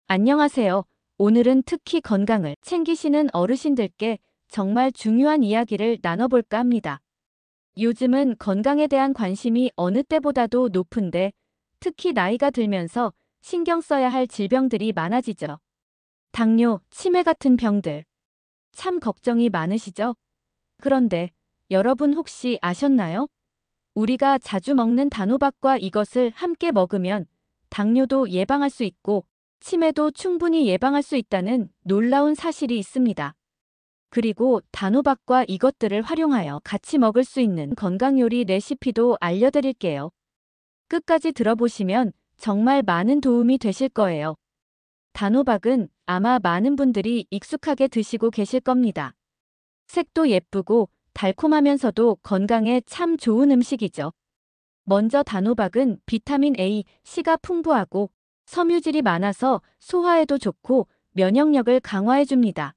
안녕하세요. 오늘은 특히 건강을 챙기시는 어르신들께 정말 중요한 이야기를 나눠볼까 합니다. 요즘은 건강에 대한 관심이 어느 때보다도 높은데 특히 나이가 들면서 신경 써야 할 질병들이 많아지죠. 당뇨, 치매 같은 병들. 참 걱정이 많으시죠? 그런데 여러분 혹시 아셨나요? 우리가 자주 먹는 단호박과 이것을 함께 먹으면 당뇨도 예방할 수 있고 치매도 충분히 예방할 수 있다는 놀라운 사실이 있습니다. 그리고 단호박과 이것들을 활용하여 같이 먹을 수 있는 건강 요리 레시피도 알려드릴게요. 끝까지 들어보시면 정말 많은 도움이 되실 거예요. 단호박은 아마 많은 분들이 익숙하게 드시고 계실 겁니다. 색도 예쁘고 달콤하면서도 건강에 참 좋은 음식이죠. 먼저 단호박은 비타민 A, C가 풍부하고 섬유질이 많아서 소화에도 좋고 면역력을 강화해줍니다.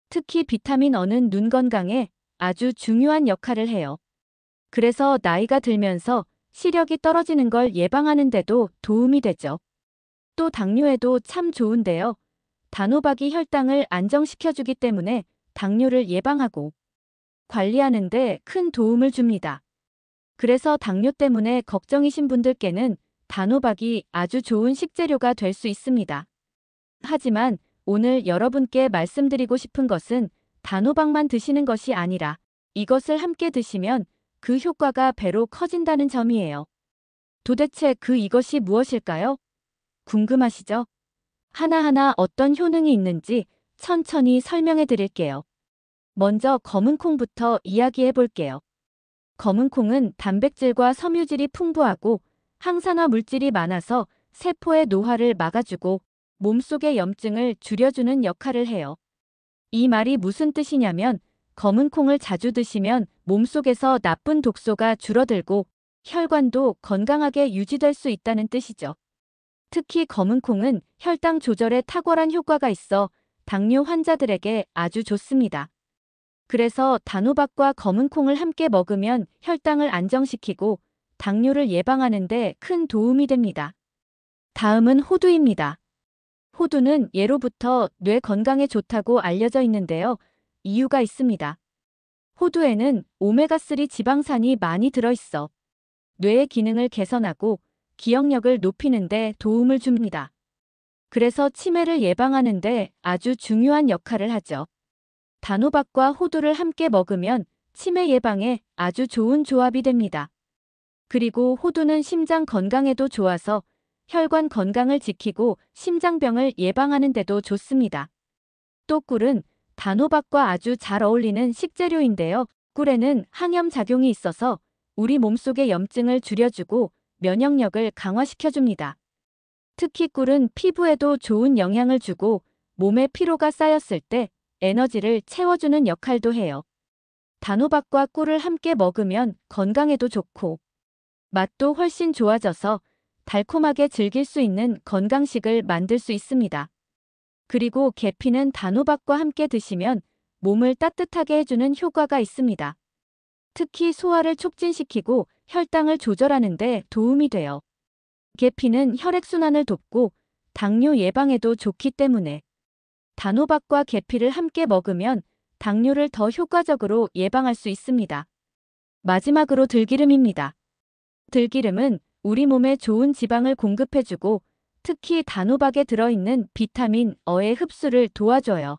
특히 비타민 E는 눈 건강에 아주 중요한 역할을 해요. 그래서 나이가 들면서 시력이 떨어지는 걸 예방하는 데도 도움이 되죠. 또 당뇨에도 참 좋은데요. 단호박이 혈당을 안정시켜주기 때문에 당뇨를 예방하고 관리하는 데 큰 도움을 줍니다. 그래서 당뇨 때문에 걱정이신 분들께는 단호박이 아주 좋은 식재료가 될 수 있습니다. 하지만 오늘 여러분께 말씀드리고 싶은 것은 단호박만 드시는 것이 아니라 이것을 함께 드시면 그 효과가 배로 커진다는 점이에요. 도대체 이것이 무엇일까요? 궁금하시죠? 하나하나 어떤 효능이 있는지 천천히 설명해 드릴게요. 먼저 검은 콩부터 이야기해 볼게요. 검은 콩은 단백질과 섬유질이 풍부하고 항산화 물질이 많아서 세포의 노화를 막아주고 몸속의 염증을 줄여주는 역할을 해요. 이 말이 무슨 뜻이냐면 검은 콩을 자주 드시면 몸속에서 나쁜 독소가 줄어들고 혈관도 건강하게 유지될 수 있다는 뜻이죠. 특히 검은 콩은 혈당 조절에 탁월한 효과가 있어 당뇨 환자들에게 아주 좋습니다. 그래서 단호박과 검은 콩을 함께 먹으면 혈당을 안정시키고 당뇨를 예방하는 데 큰 도움이 됩니다. 다음은 호두입니다. 호두는 예로부터 뇌 건강에 좋다고 알려져 있는데요. 이유가 있습니다. 호두에는 오메가3 지방산이 많이 들어있어 뇌의 기능을 개선하고 기억력을 높이는 데 도움을 줍니다. 그래서 치매를 예방하는 데 아주 중요한 역할을 하죠. 단호박과 호두를 함께 먹으면 치매 예방에 아주 좋은 조합이 됩니다. 그리고 호두는 심장 건강에도 좋아서 혈관 건강을 지키고 심장병을 예방하는 데도 좋습니다. 또 꿀은 단호박과 아주 잘 어울리는 식재료인데요. 꿀에는 항염 작용이 있어서 우리 몸속의 염증을 줄여주고 면역력을 강화시켜줍니다. 특히 꿀은 피부에도 좋은 영향을 주고 몸에 피로가 쌓였을 때 에너지를 채워주는 역할도 해요. 단호박과 꿀을 함께 먹으면 건강에도 좋고 맛도 훨씬 좋아져서 달콤하게 즐길 수 있는 건강식을 만들 수 있습니다. 그리고 계피는 단호박과 함께 드시면 몸을 따뜻하게 해주는 효과가 있습니다. 특히 소화를 촉진시키고 혈당을 조절하는 데 도움이 돼요. 계피는 혈액순환을 돕고 당뇨 예방에도 좋기 때문에 단호박과 계피를 함께 먹으면 당뇨를 더 효과적으로 예방할 수 있습니다. 마지막으로 들기름입니다. 들기름은 우리 몸에 좋은 지방을 공급해주고 특히 단호박에 들어있는 비타민 E의 흡수를 도와줘요.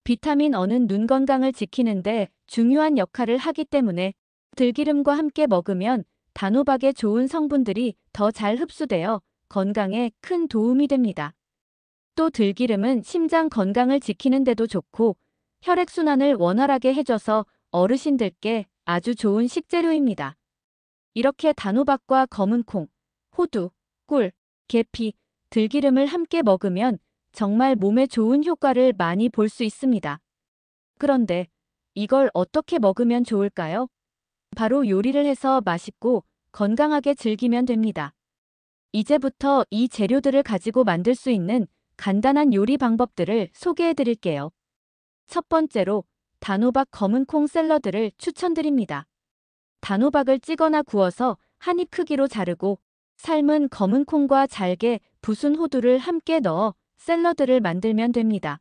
비타민 E는 눈 건강을 지키는데 중요한 역할을 하기 때문에 들기름과 함께 먹으면 단호박의 좋은 성분들이 더 잘 흡수되어 건강에 큰 도움이 됩니다. 또 들기름은 심장 건강을 지키는 데도 좋고 혈액순환을 원활하게 해줘서 어르신들께 아주 좋은 식재료입니다. 이렇게 단호박과 검은 콩, 호두, 꿀, 계피, 들기름을 함께 먹으면 정말 몸에 좋은 효과를 많이 볼 수 있습니다. 그런데 이걸 어떻게 먹으면 좋을까요? 바로 요리를 해서 맛있고 건강하게 즐기면 됩니다. 이제부터 이 재료들을 가지고 만들 수 있는 간단한 요리 방법들을 소개해 드릴게요. 첫 번째로 단호박 검은 콩 샐러드를 추천드립니다. 단호박을 찌거나 구워서 한 입 크기로 자르고 삶은 검은 콩과 잘게 부순 호두를 함께 넣어 샐러드를 만들면 됩니다.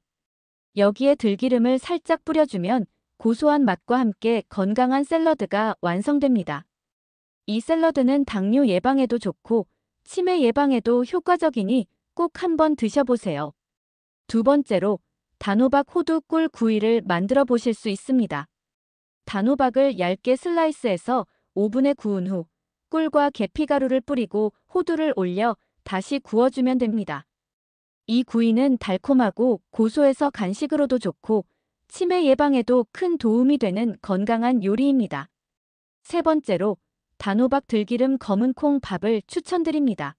여기에 들기름을 살짝 뿌려주면 고소한 맛과 함께 건강한 샐러드가 완성됩니다. 이 샐러드는 당뇨 예방에도 좋고 치매 예방에도 효과적이니 꼭 한번 드셔보세요. 두 번째로 단호박 호두 꿀 구이를 만들어 보실 수 있습니다. 단호박을 얇게 슬라이스해서 오븐에 구운 후 꿀과 계피가루를 뿌리고 호두를 올려 다시 구워주면 됩니다. 이 구이는 달콤하고 고소해서 간식으로도 좋고 치매 예방에도 큰 도움이 되는 건강한 요리입니다. 세 번째로 단호박 들기름 검은콩 밥을 추천드립니다.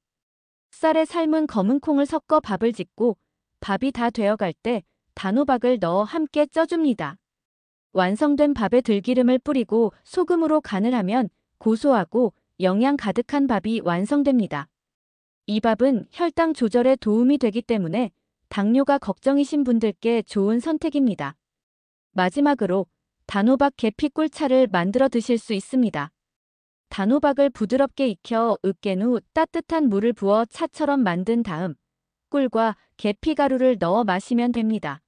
쌀에 삶은 검은콩을 섞어 밥을 짓고 밥이 다 되어갈 때 단호박을 넣어 함께 쪄줍니다. 완성된 밥에 들기름을 뿌리고 소금으로 간을 하면 고소하고 영양 가득한 밥이 완성됩니다. 이 밥은 혈당 조절에 도움이 되기 때문에 당뇨가 걱정이신 분들께 좋은 선택입니다. 마지막으로 단호박 계피 꿀차를 만들어 드실 수 있습니다. 단호박을 부드럽게 익혀 으깬 후 따뜻한 물을 부어 차처럼 만든 다음 꿀과 계피가루를 넣어 마시면 됩니다.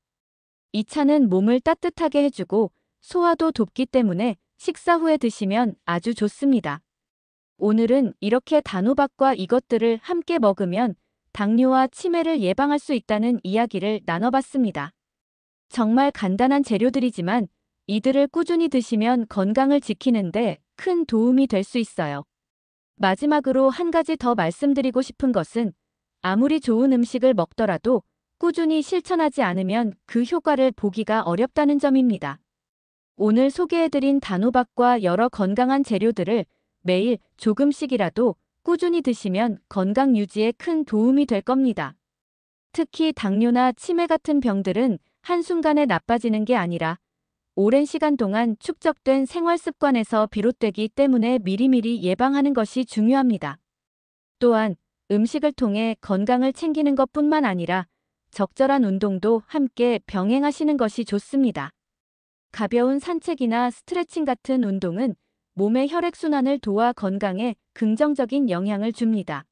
이 차는 몸을 따뜻하게 해주고 소화도 돕기 때문에 식사 후에 드시면 아주 좋습니다. 오늘은 이렇게 단호박과 이것들을 함께 먹으면 당뇨와 치매를 예방할 수 있다는 이야기를 나눠봤습니다. 정말 간단한 재료들이지만 이들을 꾸준히 드시면 건강을 지키는데 큰 도움이 될 수 있어요. 마지막으로 한 가지 더 말씀드리고 싶은 것은 아무리 좋은 음식을 먹더라도 꾸준히 실천하지 않으면 그 효과를 보기가 어렵다는 점입니다. 오늘 소개해드린 단호박과 여러 건강한 재료들을 매일 조금씩이라도 꾸준히 드시면 건강 유지에 큰 도움이 될 겁니다. 특히 당뇨나 치매 같은 병들은 한순간에 나빠지는 게 아니라 오랜 시간 동안 축적된 생활 습관에서 비롯되기 때문에 미리미리 예방하는 것이 중요합니다. 또한 음식을 통해 건강을 챙기는 것뿐만 아니라 적절한 운동도 함께 병행하시는 것이 좋습니다. 가벼운 산책이나 스트레칭 같은 운동은 몸의 혈액순환을 도와 건강에 긍정적인 영향을 줍니다.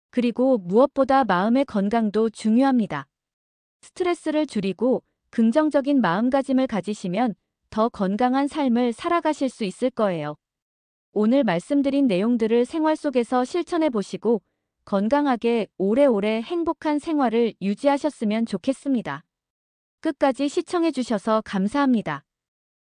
그리고 무엇보다 마음의 건강도 중요합니다. 스트레스를 줄이고 긍정적인 마음가짐을 가지시면 더 건강한 삶을 살아가실 수 있을 거예요. 오늘 말씀드린 내용들을 생활 속에서 실천해 보시고 건강하게 오래오래 행복한 생활을 유지하셨으면 좋겠습니다. 끝까지 시청해 주셔서 감사합니다.